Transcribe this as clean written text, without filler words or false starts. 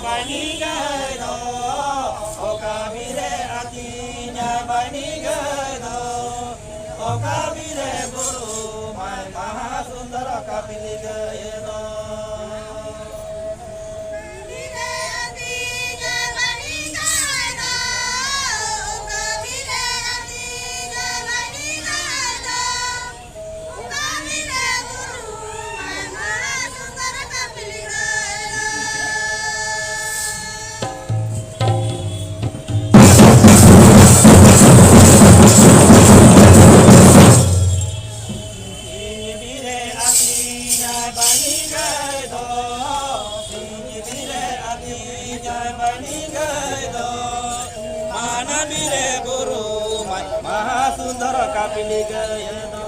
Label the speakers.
Speaker 1: bani gai do okabire atinya bani gai do okabire guru mai mahasundara kapili gai do Mahasundara kapili gaya